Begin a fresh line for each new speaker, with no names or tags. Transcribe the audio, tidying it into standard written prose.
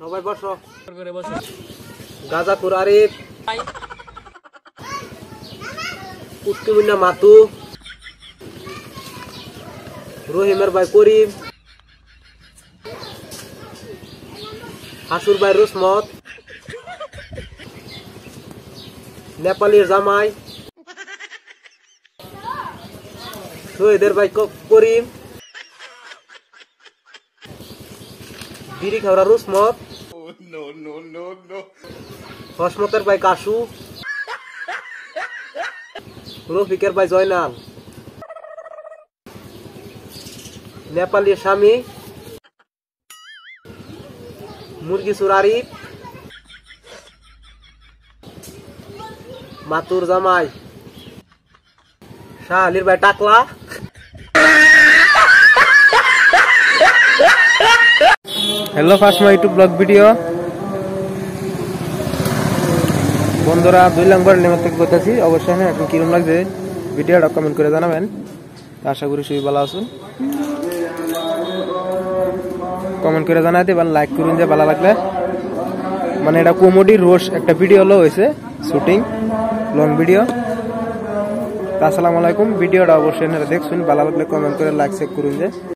সবাই বসো গাজাপুর আরিফ উত্তমিনা মাতু রহিমের ভাই করিম হাসুর ভাই রুসমত নেপালের জামাই শহীদের ভাই করিম বিড়ি খাওয়া রুসমত হসমতের ভাই কাশু রফিকের ভাই জয়নাল নেপালি স্বামী মুরগি চুর আরিফ মাতুর জামাই শাহ আলীর ভাই টাকলা hello first my YouTube blog video বন্ধুরা 2 নম্বর নেমে থেকে করতেছি অবশ্যই না এখন কিরকম লাগছে ভিডিওটা কমেন্ট করে জানাবেন আশা করি সবাই ভালো আছেন কমেন্ট করে জানাই দিবেন লাইক করুন যে ভালো লাগলে মানে এটা কমেডি রোস্ট একটা ভিডিও হলো হয়েছে শুটিং লং ভিডিও আসসালামু আলাইকুম ভিডিওটা অবশ্যই দেখুন ভালো লাগলে কমেন্ট করে লাইক শেয়ার করুন যে